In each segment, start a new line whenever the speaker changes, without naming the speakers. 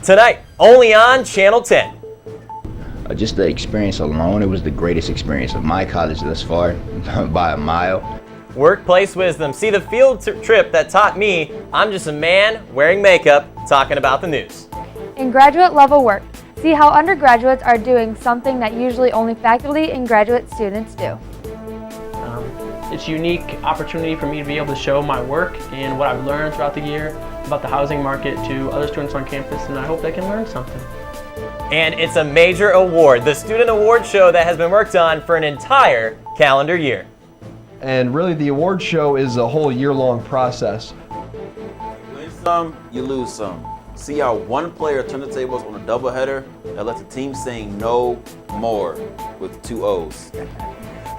Tonight, only on Channel 10.
Just the experience alone, it was the greatest experience of my college thus far, by a mile.
Workplace wisdom. See the field trip that taught me I'm just a man wearing makeup talking about the news.
In graduate level work, see how undergraduates are doing something that usually only faculty and graduate students do.
It's a unique opportunity for me to be able to show my work and what I've learned throughout the year about the housing market to other students on campus, and I hope they can learn something.
And it's a major award, the student award show that has been worked on for an entire calendar year.
And really the award show is a whole year-long process.
You win some, you lose some. See how one player turned the tables on a doubleheader that left the team saying no more with 2 O's.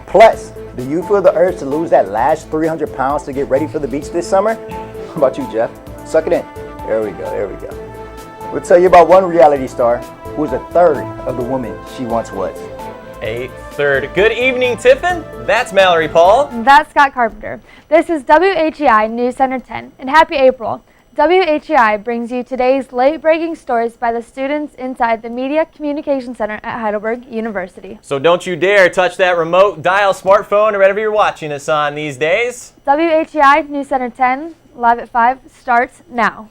Plus, do you feel the urge to lose that last 300 pounds to get ready for the beach this summer? How about you, Jeff? Suck it in. There we go. We'll tell you about one reality star who is a third of the woman she once was.
A third. Good evening, Tiffin. That's Mallory Paul.
That's Scott Carpenter. This is WHEI News Center 10, and happy April. WHEI brings you today's late-breaking stories by the students inside the Media Communication Center at Heidelberg University.
So don't you dare touch that remote, dial smartphone, or whatever you're watching us on these days.
WHEI News Center 10, live at 5, starts now.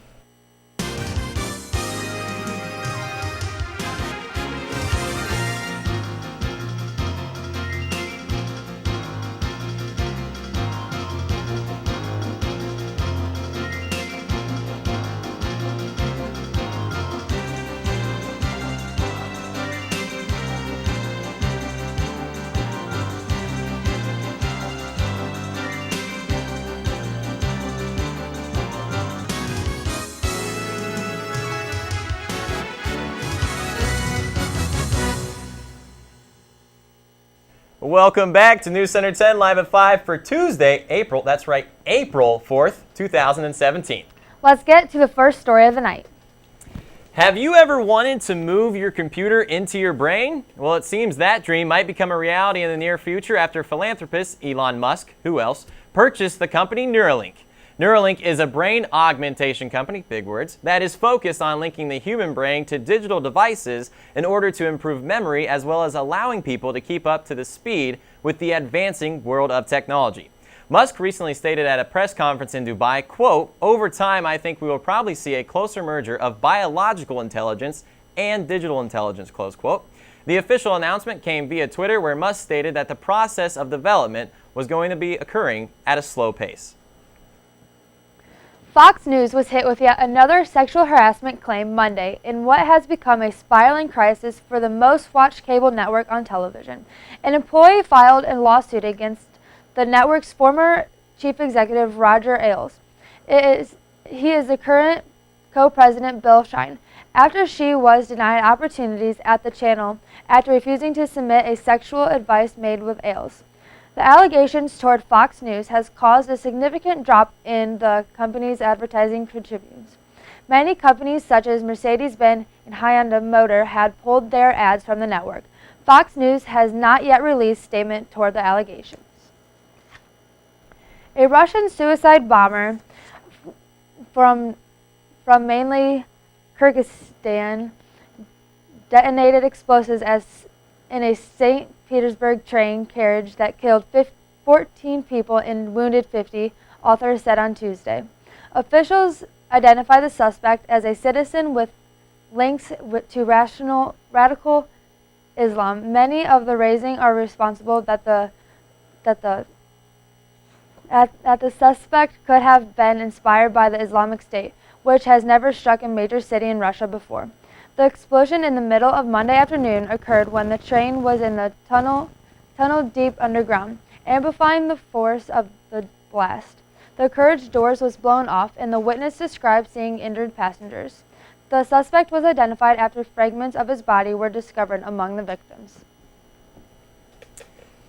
Welcome back to News Center 10, live at 5 for Tuesday, April 4th, 2017.
Let's get to the first story of the night.
Have you ever wanted to move your computer into your brain? Well, it seems that dream might become a reality in the near future after philanthropist Elon Musk, who else, purchased the company Neuralink. Neuralink is a brain augmentation company, big words, that is focused on linking the human brain to digital devices in order to improve memory as well as allowing people to keep up to the speed with the advancing world of technology. Musk recently stated at a press conference in Dubai, quote, "Over time, I think we will probably see a closer merger of biological intelligence and digital intelligence," close quote. The official announcement came via Twitter, where Musk stated that the process of development was going to be occurring at a slow pace.
Fox News was hit with yet another sexual harassment claim Monday in what has become a spiraling crisis for the most watched cable network on television. An employee filed a lawsuit against the network's former chief executive, Roger Ailes. He is the current co-president, Bill Shine, after she was denied opportunities at the channel after refusing to submit a sexual advice made with Ailes. The allegations toward Fox News has caused a significant drop in the company's advertising contributions. Many companies such as Mercedes-Benz and Hyundai Motor had pulled their ads from the network. Fox News has not yet released a statement toward the allegations. A Russian suicide bomber from mainly Kyrgyzstan detonated explosives in a St. Petersburg train carriage that killed 14 people and wounded 50, authorities said on Tuesday. Officials identify the suspect as a citizen with links to radical Islam. Many of the raising are responsible that the suspect could have been inspired by the Islamic State, which has never struck a major city in Russia before. The explosion in the middle of Monday afternoon occurred when the train was in the tunnel deep underground, amplifying the force of the blast. The carriage doors was blown off, and the witness described seeing injured passengers. The suspect was identified after fragments of his body were discovered among the victims.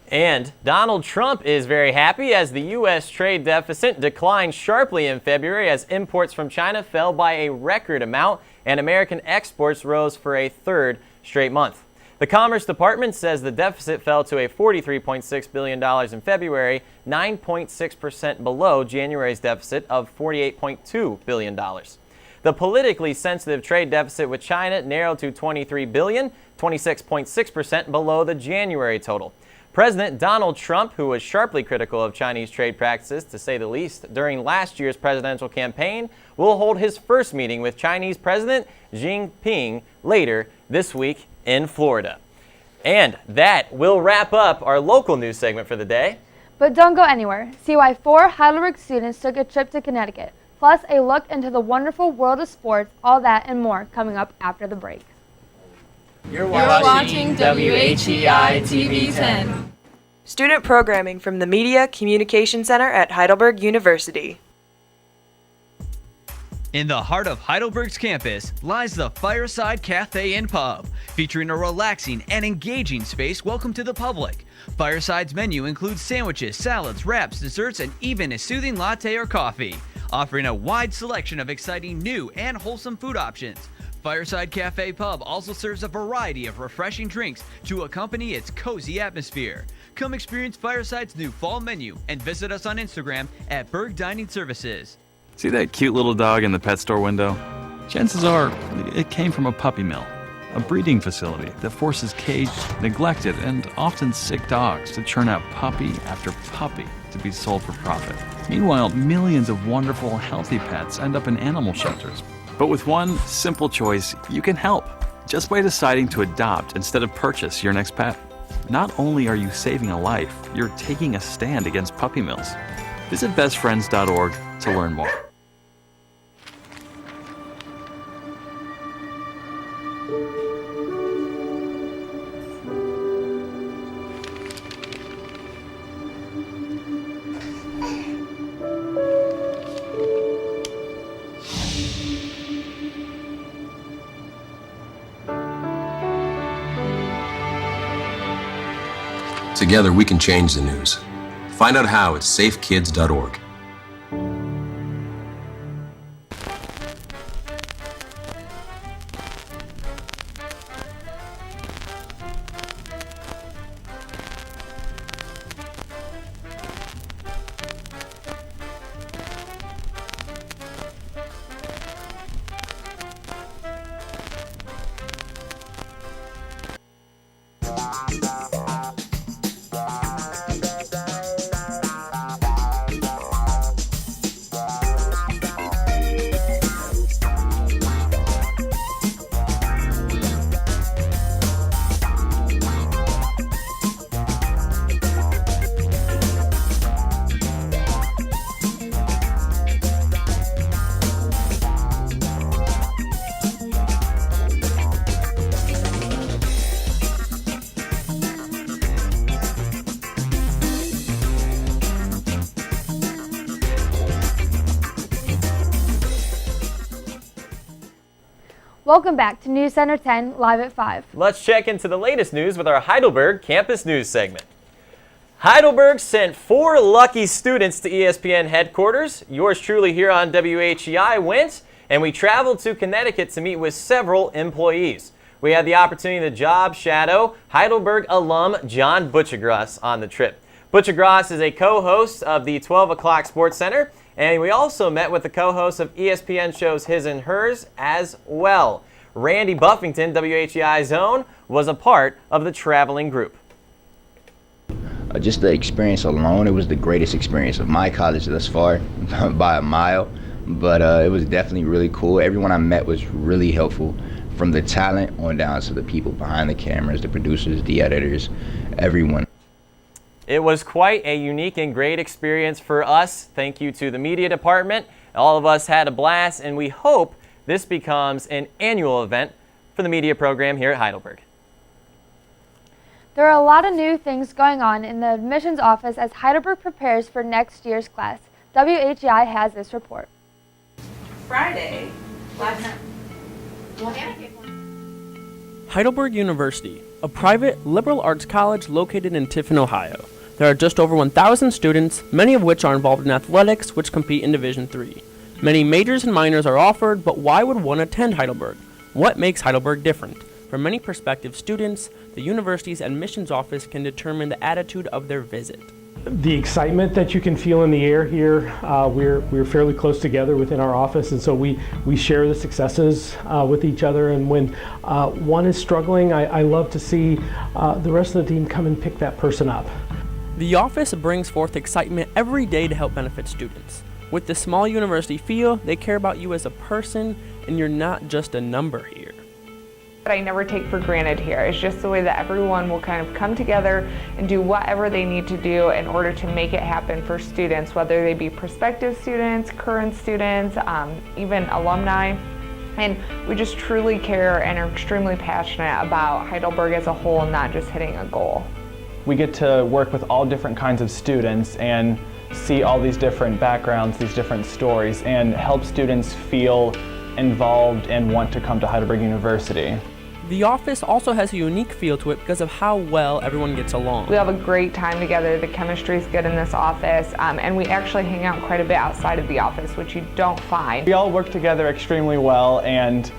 And Donald Trump is very happy as the U.S. trade deficit declined sharply in February as imports from China fell by a record amount and American exports rose for a third straight month. The Commerce Department says the deficit fell to a $43.6 billion in February, 9.6% below January's deficit of $48.2 billion. The politically sensitive trade deficit with China narrowed to $23 billion, 26.6% below the January total. President Donald Trump, who was sharply critical of Chinese trade practices, to say the least, during last year's presidential campaign, will hold his first meeting with Chinese President Xi Jinping later this week in Florida. And that will wrap up our local news segment for the day.
But don't go anywhere. See why 4 Heidelberg students took a trip to Connecticut, plus a look into the wonderful world of sports, all that and more coming up after the break.
You're watching WHEI TV 10.
Student programming from the Media Communication Center at Heidelberg University.
In the heart of Heidelberg's campus lies the Fireside Cafe and Pub, featuring a relaxing and engaging space welcome to the public. Fireside's menu includes sandwiches, salads, wraps, desserts, and even a soothing latte or coffee, offering a wide selection of exciting new and wholesome food options. Fireside Cafe Pub also serves a variety of refreshing drinks to accompany its cozy atmosphere. Come experience Fireside's new fall menu and visit us on Instagram at Berg Dining Services.
See that cute little dog in the pet store window? Chances are it came from a puppy mill, a breeding facility that forces caged, neglected, and often sick dogs to churn out puppy after puppy to be sold for profit. Meanwhile, millions of wonderful, healthy pets end up in animal shelters. But with one simple choice, you can help, just by deciding to adopt instead of purchase your next pet. Not only are you saving a life, you're taking a stand against puppy mills. Visit bestfriends.org to learn more.
Together we can change the news. Find out how at safekids.org.
Welcome back to News Center 10, live at 5.
Let's check into the latest news with our Heidelberg Campus News segment. Heidelberg sent 4 lucky students to ESPN headquarters. Yours truly here on WHEI went, and we traveled to Connecticut to meet with several employees. We had the opportunity to job shadow Heidelberg alum John Butchergross on the trip. Butchergross is a co-host of the 12 O'Clock Sports Center, and we also met with the co-host of ESPN shows His and Hers as well. Randy Buffington, WHEI's own, was a part of the traveling group.
Just the experience alone, it was the greatest experience of my college thus far by a mile. But it was definitely really cool. Everyone I met was really helpful, from the talent on down to the people behind the cameras, the producers, the editors, everyone.
It was quite a unique and great experience for us. Thank you to the media department. All of us had a blast, and we hope this becomes an annual event for the media program here at Heidelberg.
There are a lot of new things going on in the admissions office as Heidelberg prepares for next year's class. WHEI has this report.
Friday, last night.
Heidelberg University, a private liberal arts college located in Tiffin, Ohio. There are just over 1,000 students, many of which are involved in athletics, which compete in Division III. Many majors and minors are offered, but why would one attend Heidelberg? What makes Heidelberg different? For many prospective students, the university's admissions office can determine the attitude of their visit.
The excitement that you can feel in the air here, we're fairly close together within our office, and so we share the successes with each other. And when one is struggling, I love to see the rest of the team come and pick that person up.
The office brings forth excitement every day to help benefit students. With the small university feel, they care about you as a person, and you're not just a number here.
That I never take for granted here. It's just the way that everyone will kind of come together and do whatever they need to do in order to make it happen for students, whether they be prospective students, current students, even alumni. And we just truly care and are extremely passionate about Heidelberg as a whole and not just hitting a goal.
We get to work with all different kinds of students and see all these different backgrounds, these different stories, and help students feel involved and want to come to Heidelberg University.
The office also has a unique feel to it because of how well everyone gets along.
We have a great time together. The chemistry is good in this office, and we actually hang out quite a bit outside of the office, which you don't find.
We all work together extremely well and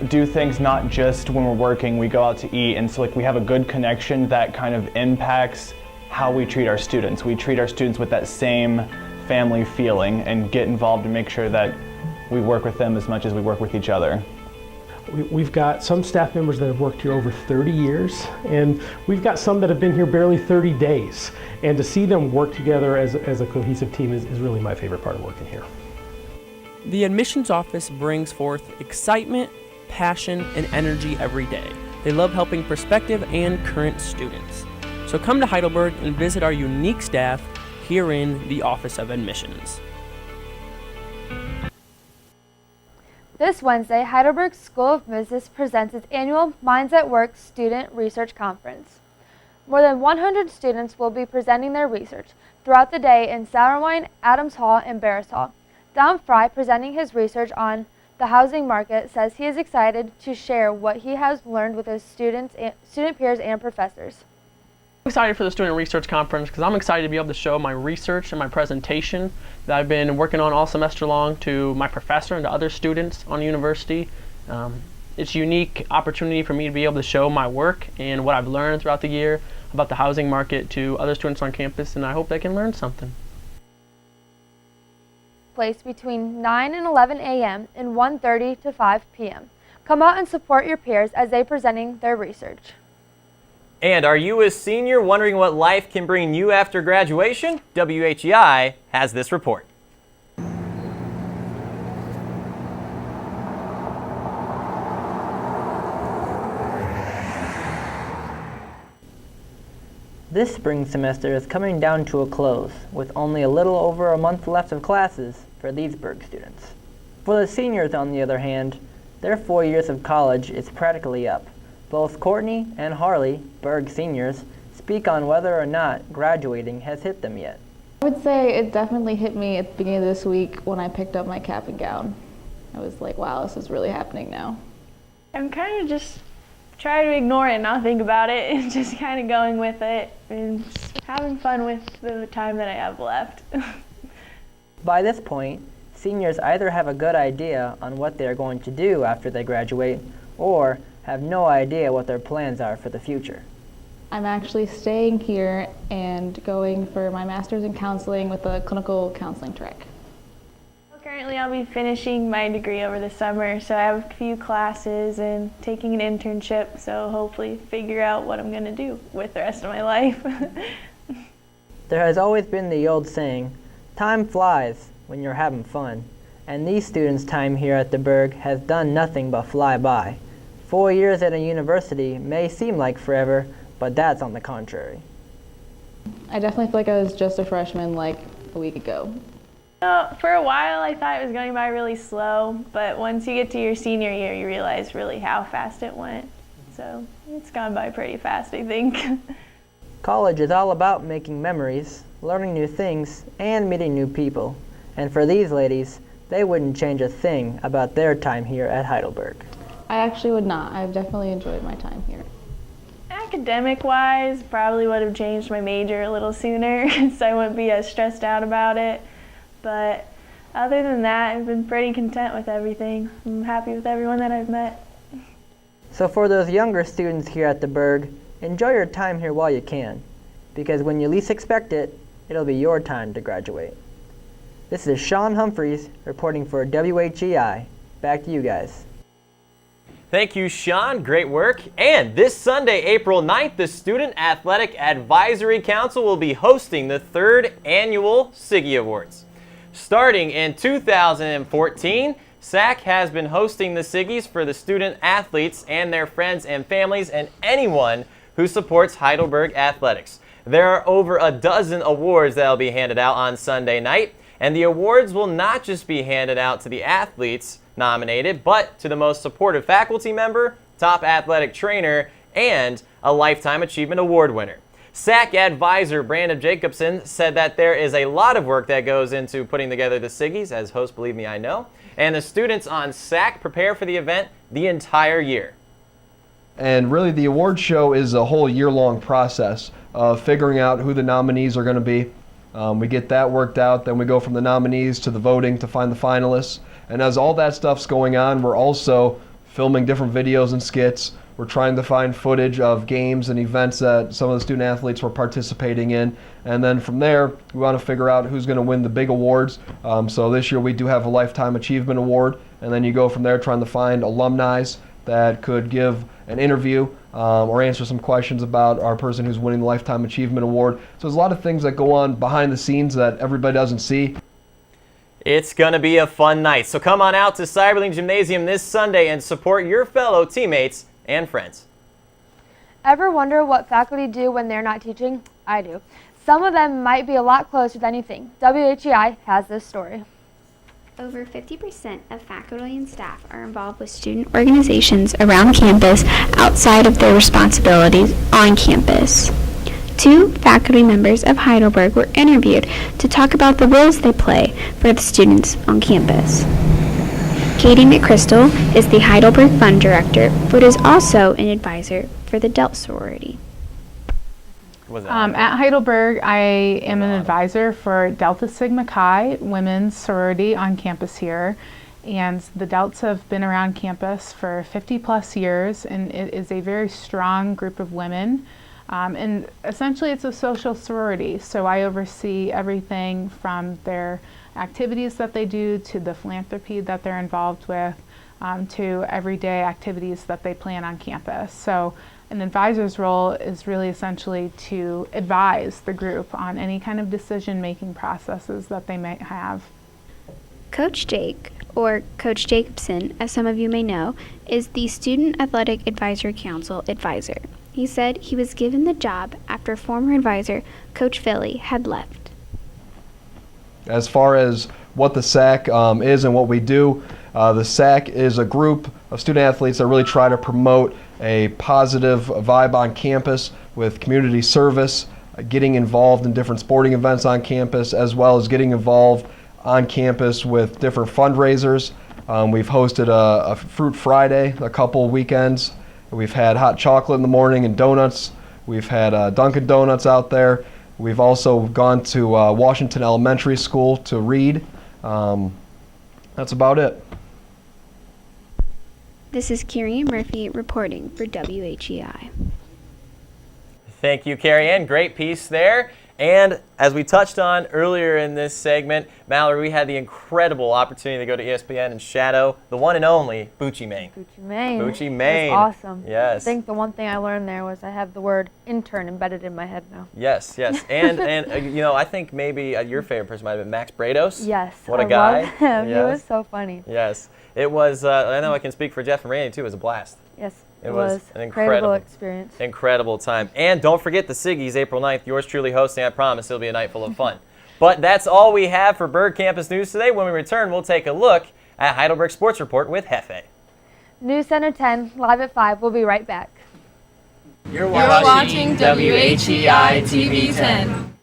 do things not just when we're working. We go out to eat, and so we have a good connection that kind of impacts how we treat our students. We treat our students with that same family feeling and get involved and make sure that we work with them as much as we work with each other.
We've got some staff members that have worked here over 30 years, and we've got some that have been here barely 30 days. And to see them work together as a cohesive team is really my favorite part of working here.
The admissions office brings forth excitement, passion, and energy every day. They love helping prospective and current students. So come to Heidelberg and visit our unique staff here in the Office of Admissions.
This Wednesday, Heidelberg School of Business presents its annual Minds at Work Student Research Conference. More than 100 students will be presenting their research throughout the day in Sauerwein, Adams Hall, and Barris Hall. Don Fry, presenting his research on the housing market, says he is excited to share what he has learned with his student peers and professors.
I'm excited for the Student Research Conference because I'm excited to be able to show my research and my presentation that I've been working on all semester long to my professor and to other students on the university. It's a unique opportunity for me to be able to show my work and what I've learned throughout the year about the housing market to other students on campus, and I hope they can learn something.
Place between 9 and 11 a.m. and 1:30 to 5 p.m. Come out and support your peers as they presenting their research.
And are you a senior wondering what life can bring you after graduation? WHEI has this report.
This spring semester is coming down to a close, with only a little over a month left of classes for these Berg students. For the seniors, on the other hand, their 4 years of college is practically up. Both Courtney and Harley, Berg seniors, speak on whether or not graduating has hit them yet.
I would say it definitely hit me at the beginning of this week when I picked up my cap and gown. I was like, wow, this is really happening now.
I'm kind of just trying to ignore it and not think about it and just kind of going with it and having fun with the time that I have left.
By this point, seniors either have a good idea on what they are going to do after they graduate or have no idea what their plans are for the future.
I'm actually staying here and going for my master's in counseling with a clinical counseling track.
Currently I'll be finishing my degree over the summer, so I have a few classes and taking an internship, so hopefully figure out what I'm going to do with the rest of my life.
There has always been the old saying, time flies when you're having fun, and these students' time here at the Berg has done nothing but fly by. 4 years at a university may seem like forever, but that's on the contrary.
I definitely feel like I was just a freshman like a week ago.
For a while I thought it was going by really slow, but once you get to your senior year you realize really how fast it went. So it's gone by pretty fast, I think.
College is all about making memories, learning new things, and meeting new people. And for these ladies, they wouldn't change a thing about their time here at Heidelberg.
I actually would not. I've definitely enjoyed my time here.
Academic-wise, probably would have changed my major a little sooner so I wouldn't be as stressed out about it. But other than that, I've been pretty content with everything. I'm happy with everyone that I've met.
So for those younger students here at the Berg, enjoy your time here while you can, because when you least expect it, it'll be your time to graduate. This is Sean Humphreys reporting for WHEI. Back to you guys.
Thank you, Sean. Great work. And this Sunday, April 9th, the Student Athletic Advisory Council will be hosting the 3rd annual SIGGY Awards. Starting in 2014, SAC has been hosting the SIGGYs for the student athletes and their friends and families and anyone who supports Heidelberg athletics. There are over a dozen awards that will be handed out on Sunday night, and the awards will not just be handed out to the athletes nominated, but to the most supportive faculty member, top athletic trainer, and a Lifetime Achievement Award winner. SAC advisor Brandon Jacobson said that there is a lot of work that goes into putting together the SIGGYs, as host, believe me, I know, and the students on SAC prepare for the event the entire year.
And really the award show is a whole year-long process of figuring out who the nominees are going to be. We get that worked out, then we go from the nominees to the voting to find the finalists. And as all that stuff's going on, we're also filming different videos and skits. We're trying to find footage of games and events that some of the student athletes were participating in. And then from there, we want to figure out who's going to win the big awards. So this year we do have a Lifetime Achievement Award. And then you go from there trying to find alumni that could give an interview or answer some questions about our person who's winning the Lifetime Achievement Award. So there's a lot of things that go on behind the scenes that everybody doesn't see.
It's going to be a fun night, so come on out to Cyberling Gymnasium this Sunday and support your fellow teammates and friends.
Ever wonder what faculty do when they're not teaching? I do. Some of them might be a lot closer than you think. WHEI has this story.
Over 50% of faculty and staff are involved with student organizations around campus outside of their responsibilities on campus. 2 faculty members of Heidelberg were interviewed to talk about the roles they play for the students on campus. Katie McChrystal is the Heidelberg Fund Director, but is also an advisor for the Delta sorority.
At Heidelberg, I am an advisor for Delta Sigma Chi women's sorority on campus here. And the Delts have been around campus for 50 plus years, and it is a very strong group of women. And essentially it's a social sorority, so I oversee everything from their activities that they do to the philanthropy that they're involved with to everyday activities that they plan on campus. So an advisor's role is really essentially to advise the group on any kind of decision-making processes that they may have.
Coach Jake, or Coach Jacobson, as some of you may know, is the Student Athletic Advisory Council advisor. He said he was given the job after former advisor Coach Philly had left.
As far as what the SAC is and what we do, the SAC is a group of student athletes that really try to promote a positive vibe on campus with community service, getting involved in different sporting events on campus, as well as getting involved on campus with different fundraisers. We've hosted a Fruit Friday a couple weekends. We've had hot chocolate in the morning and donuts. We've had Dunkin' Donuts out there. We've also gone to Washington Elementary School to read. That's about it.
This is Carrie Murphy reporting for WHEI.
Thank you, Carrie Ann. Great piece there. And as we touched on earlier in this segment, Mallory, we had the incredible opportunity to go to ESPN and shadow the one and only Bucci Maine.
Bucci Maine.
Bucci Maine.
That's awesome.
Yes.
I think the one thing I learned there was I have the word intern embedded in my head now.
Yes, yes. And you know, I think maybe your favorite person might have been Max Brados.
Yes.
What a guy.
Loved him.
Yes.
He was so funny.
Yes. It was, I know I can speak for Jeff and Randy too, it was a blast.
Yes.
It was an
incredible experience.
Incredible time. And don't forget the SIGGYs, April 9th. Yours truly hosting. I promise it'll be a night full of fun. But that's all we have for Berg Campus News today. When we return, we'll take a look at Heidelberg Sports Report with Hefe.
News Center 10, live at 5. We'll be right back.
You're watching WHEI TV 10.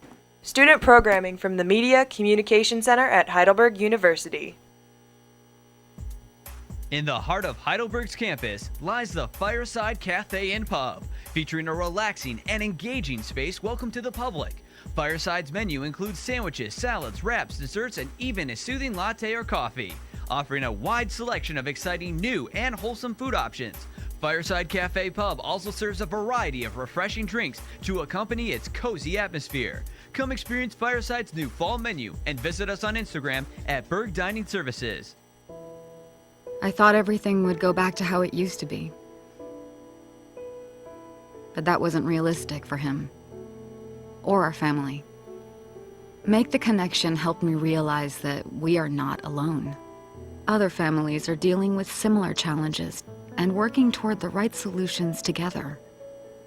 Student programming from the Media Communication Center at Heidelberg University.
In the heart of Heidelberg's campus lies the Fireside Cafe and Pub, featuring a relaxing and engaging space welcome to the public. Fireside's menu includes sandwiches, salads, wraps, desserts, and even a soothing latte or coffee, offering a wide selection of exciting new and wholesome food options. Fireside Cafe Pub also serves a variety of refreshing drinks to accompany its cozy atmosphere. Come experience Fireside's new fall menu and visit us on Instagram at Berg Dining Services.
I thought everything would go back to how it used to be. But that wasn't realistic for him. Or our family. Make the Connection helped me realize that we are not alone. Other families are dealing with similar challenges and working toward the right solutions together.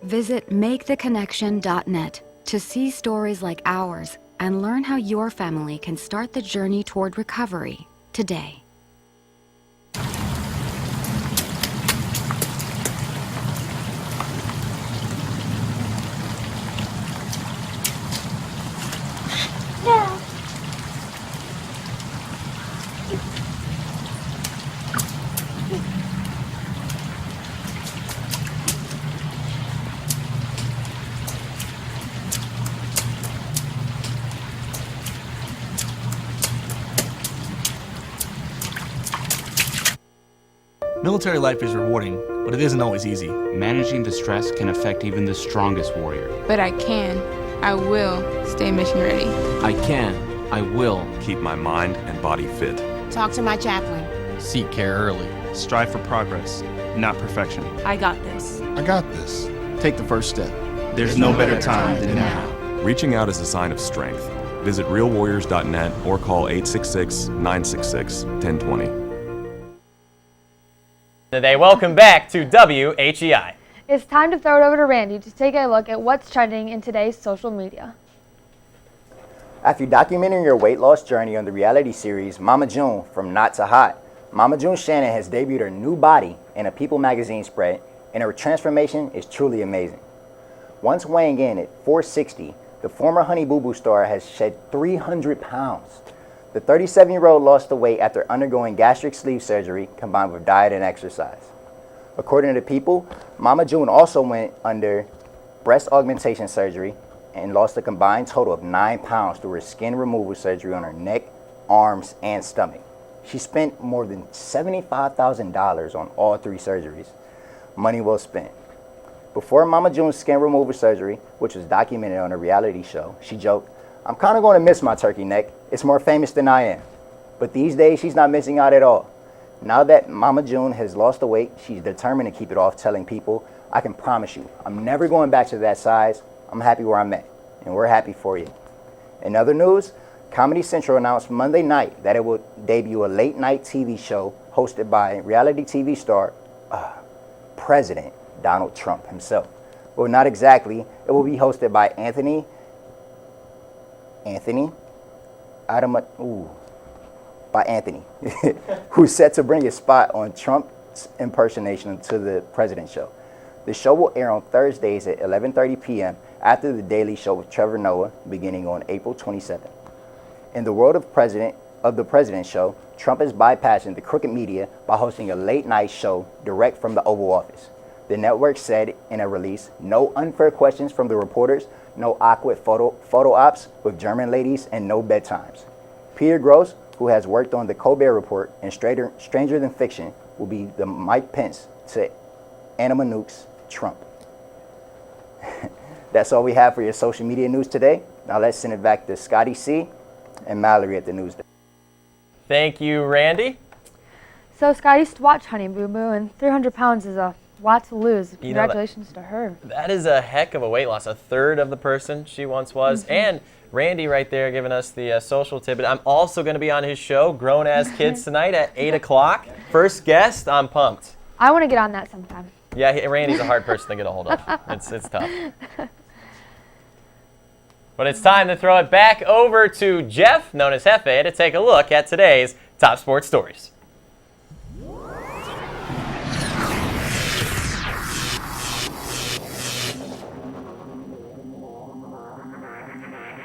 Visit maketheconnection.net to see stories like ours and learn how your family can start the journey toward recovery today.
Military life is rewarding, but it isn't always easy.
Managing the stress can affect even the strongest warrior.
But I will stay mission ready.
I will keep my mind and body fit.
Talk to my chaplain.
Seek care early.
Strive for progress, not perfection.
I got this.
I got this.
Take the first step. There's no better time than now.
Reaching out is a sign of strength. Visit realwarriors.net or call 866-966-1020.
Today, welcome back to WHEI.
It's time to throw it over to Randy to take a look at what's trending in today's social media.
After documenting your weight loss journey on the reality series Mama June From Not to Hot, Mama June Shannon has debuted her new body in a People magazine spread, and her transformation is truly amazing. Once weighing in at 460, the former Honey Boo Boo star has shed 300 pounds. The 37-year-old lost the weight after undergoing gastric sleeve surgery combined with diet and exercise. According to People, Mama June also went under breast augmentation surgery and lost a combined total of 9 pounds through her skin removal surgery on her neck, arms, and stomach. She spent more than $75,000 on all 3 surgeries. Money well spent. Before Mama June's skin removal surgery, which was documented on a reality show, she joked, "I'm kind of going to miss my turkey neck. It's more famous than I am." But these days, she's not missing out at all. Now that Mama June has lost the weight, she's determined to keep it off, telling people, "I can promise you, I'm never going back to that size. I'm happy where I'm at." And we're happy for you. In other news, Comedy Central announced Monday night that it will debut a late-night TV show hosted by reality TV star, President Donald Trump himself. Well, not exactly. It will be hosted by Anthony who's set to bring a spot on Trump's impersonation to the President show. The show will air on Thursdays at 11:30 p.m. after The Daily Show with Trevor Noah, beginning on April 27th. In the world of the President show, Trump is bypassing the crooked media by hosting a late-night show direct from the Oval Office. The network said in a release, no unfair questions from the reporters, no awkward photo ops with German ladies, and no bedtimes. Peter Grosz, who has worked on The Colbert Report and Stranger Than Fiction, will be the Mike Pence to Anna Manouk's Trump. That's all we have for your social media news today. Now let's send it back to Scotty C. and Mallory at the news desk.
Thank you, Randy.
So Scott used to watch Honey Boo Boo, and 300 pounds is a lot to lose. Congratulations to her.
That is a heck of a weight loss, a third of the person she once was. And Randy right there giving us the social tidbit. I'm also going to be on his show, Grown As Kids, tonight at 8 o'clock. First guest, I'm pumped.
I want to get on that sometime.
Yeah, Randy's a hard person to get a hold of. It's tough. But it's time to throw it back over to Jeff, known as Hefe, to take a look at today's top sports stories.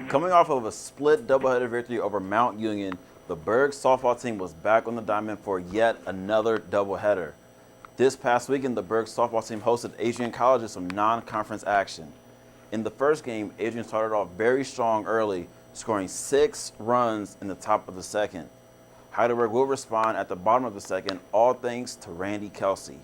Coming off of a split doubleheader victory over Mount Union, the Berg softball team was back on the diamond for yet another doubleheader. This past weekend, the Berg softball team hosted Adrian College in some non-conference action. In the first game, Adrian started off very strong early, scoring 6 runs in the top of the second. Heidelberg will respond at the bottom of the second, all thanks to Randy Kelsey.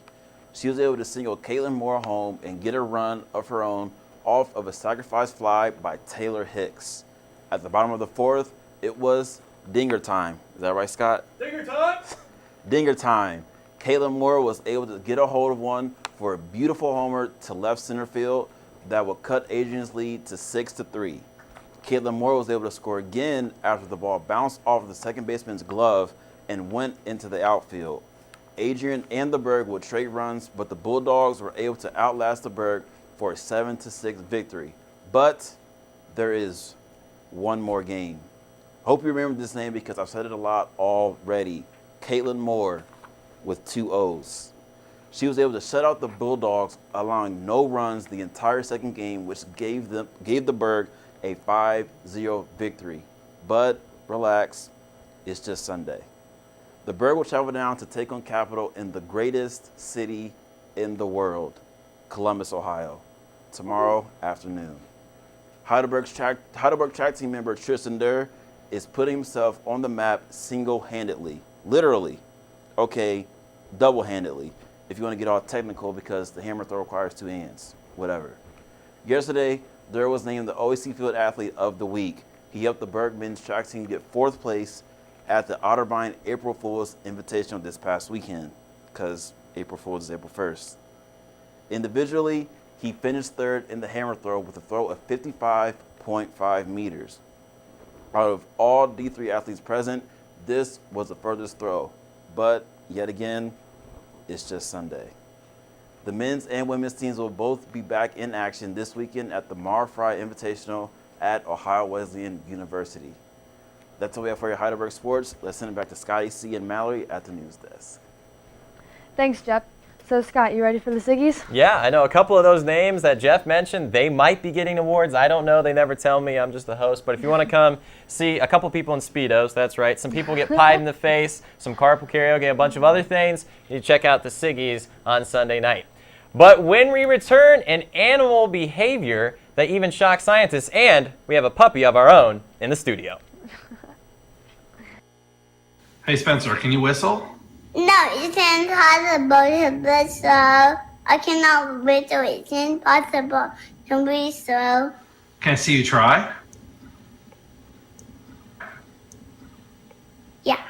She was able to single Caitlin Moore home and get a run of her own off of a sacrifice fly by Taylor Hicks. At the bottom of the fourth, it was dinger time. Is that right, Scott?
Dinger time!
Dinger time. Caitlin Moore was able to get a hold of one for a beautiful homer to left center field that would cut Adrian's lead to 6-3. Caitlin Moore was able to score again after the ball bounced off of the second baseman's glove and went into the outfield. Adrian and the Berg would trade runs, but the Bulldogs were able to outlast the Berg for a 7-6 victory. But there is one more game. Hope you remember this name because I've said it a lot already. Caitlin Moore with 2 O's. She was able to shut out the Bulldogs, allowing no runs the entire second game, which gave the Berg a 5-0 victory. But relax, it's just Sunday. The Berg will travel down to take on Capital in the greatest city in the world, Columbus, Ohio, tomorrow afternoon. Heidelberg track team member Tristan Durr is putting himself on the map single-handedly, literally, okay, double-handedly, if you want to get all technical because the hammer throw requires 2 hands, whatever. Yesterday, Durr was named the OEC Field Athlete of the Week. He helped the Berg men's track team get 4th place at the Otterbein April Fool's Invitational this past weekend, because April Fool's is April 1st. Individually, he finished 3rd in the hammer throw with a throw of 55.5 meters. Out of all D3 athletes present, this was the furthest throw. But, yet again, it's just Sunday. The men's and women's teams will both be back in action this weekend at the Mar Fry Invitational at Ohio Wesleyan University. That's all we have for your Heidelberg Sports. Let's send it back to Scotty C. and Mallory at the news desk.
Thanks, Jeff. So, Scott, you ready for the Siggies?
Yeah, I know a couple of those names that Jeff mentioned. They might be getting awards. I don't know. They never tell me. I'm just the host. But if you want to come see a couple people in Speedos, that's right. Some people get pied in the face, some carpool karaoke, a bunch of other things. You check out the Siggies on Sunday night. But when we return, an animal behavior that even shocks scientists, and we have a puppy of our own in the studio.
Hey, Spencer, can you whistle?
No, it's impossible to whistle. I cannot whistle. It's impossible to whistle.
Can I see you try?
Yeah.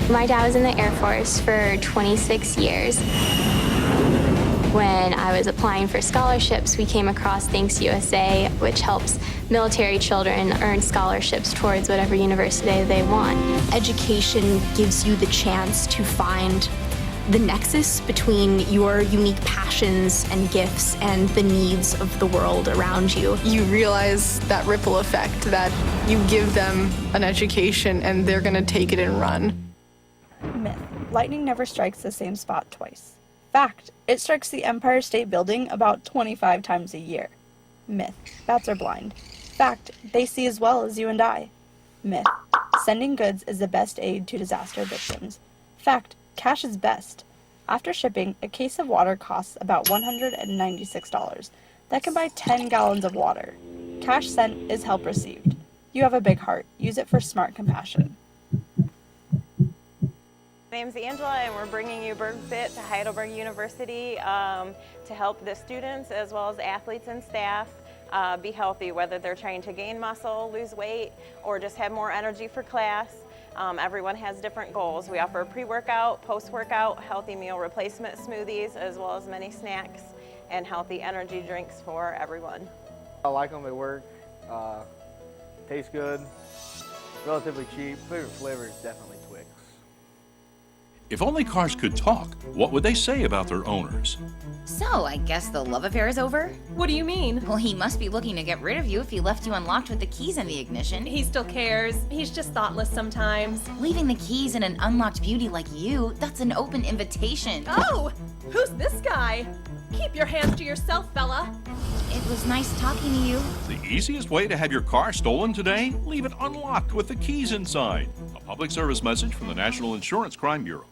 My dad was in the Air Force for 26 years. When I was applying for scholarships, we came across Thanks USA, which helps military children earn scholarships towards whatever university they want.
Education gives you the chance to find the nexus between your unique passions and gifts and the needs of the world around you.
You realize that ripple effect, that you give them an education and they're gonna take it and run.
Myth. Lightning never strikes the same spot twice. Fact. It strikes the Empire State Building about 25 times a year. Myth. Bats are blind. Fact. They see as well as you and I. Myth. Sending goods is the best aid to disaster victims. Fact. Cash is best. After shipping, a case of water costs about $196. That can buy 10 gallons of water. Cash sent is help received. You have a big heart. Use it for smart compassion.
My name's Angela, and we're bringing you BergFit to Heidelberg University to help the students as well as athletes and staff be healthy, whether they're trying to gain muscle, lose weight, or just have more energy for class. Everyone has different goals. We offer pre-workout, post-workout, healthy meal replacement smoothies, as well as many snacks and healthy energy drinks for everyone.
I like them, they work, taste good, relatively cheap. Favorite flavor is definitely Twix.
If only cars could talk, what would they say about their owners?
So, I guess the love affair is over?
What do you mean?
Well, he must be looking to get rid of you if he left you unlocked with the keys in the ignition.
He still cares. He's just thoughtless sometimes.
Leaving the keys in an unlocked beauty like you, that's an open invitation.
Oh! Who's this guy? Keep your hands to yourself, fella.
It was nice talking to you.
The easiest way to have your car stolen today? Leave it unlocked with the keys inside. A public service message from the National Insurance Crime Bureau.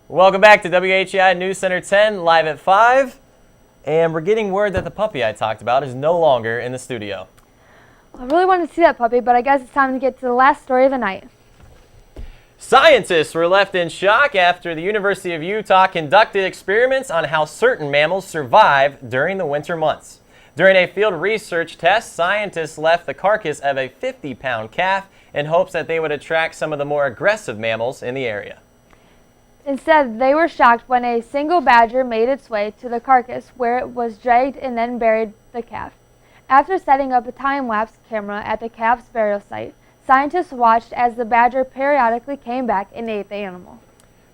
Welcome back to WHEI News Center 10, live at 5. And we're getting word that the puppy I talked about is no longer in the studio.
I really wanted to see that puppy, but I guess it's time to get to the last story of the night.
Scientists were left in shock after the University of Utah conducted experiments on how certain mammals survive during the winter months. During a field research test, scientists left the carcass of a 50-pound calf in hopes that they would attract some of the more aggressive mammals in the area.
Instead, they were shocked when a single badger made its way to the carcass, where it was dragged and then buried the calf. After setting up a time-lapse camera at the calf's burial site, scientists watched as the badger periodically came back and ate the animal.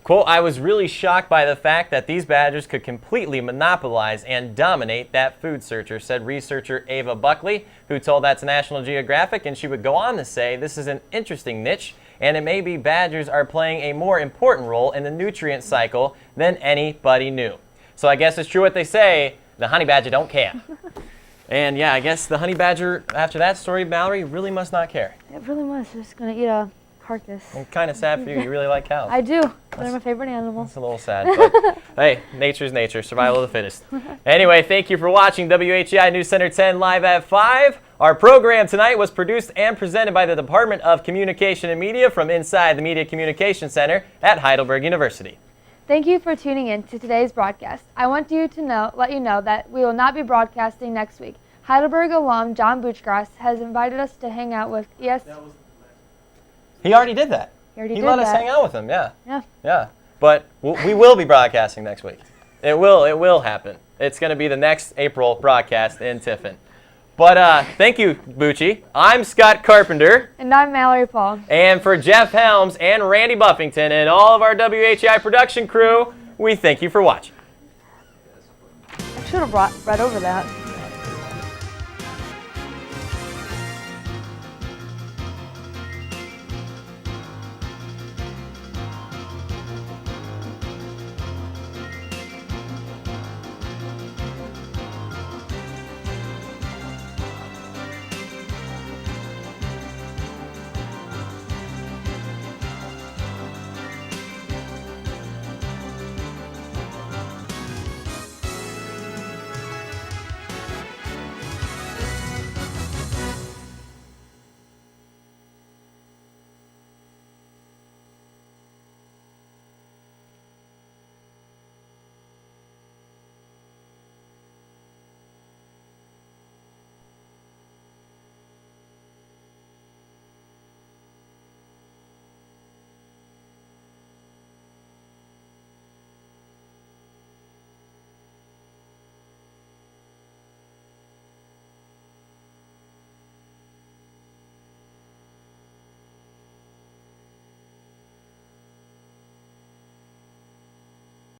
Quote, I was really shocked by the fact that these badgers could completely monopolize and dominate that food searcher, said researcher Ava Buckley, who told that to National Geographic, and she would go on to say, this is an interesting niche, and it may be badgers are playing a more important role in the nutrient cycle than anybody knew. So I guess it's true what they say, the honey badger don't care. And yeah, I guess the honey badger, after that story, Mallory, really must not care.
It really must. It's going to eat a carcass.
And kind of sad for you. You really like cows.
I do. They're my favorite animals.
It's a little sad, but hey, nature's nature. Survival of the fittest. Anyway, thank you for watching WHEI News Center 10 live at 5. Our program tonight was produced and presented by the Department of Communication and Media from inside the Media Communication Center at Heidelberg University.
Thank you for tuning in to today's broadcast. I want you to let you know that we will not be broadcasting next week. Heidelberg alum John Buchgrass has invited us to hang out with
He already did that.
He
let us hang out with him, yeah.
Yeah.
Yeah. But we will be broadcasting next week. It will happen. It's going to be the next April broadcast in Tiffin. But thank you, Bucci. I'm Scott Carpenter.
And I'm Mallory Paul.
And for Jeff Helms and Randy Buffington and all of our WHEI production crew, we thank you for watching.
I should have read over that.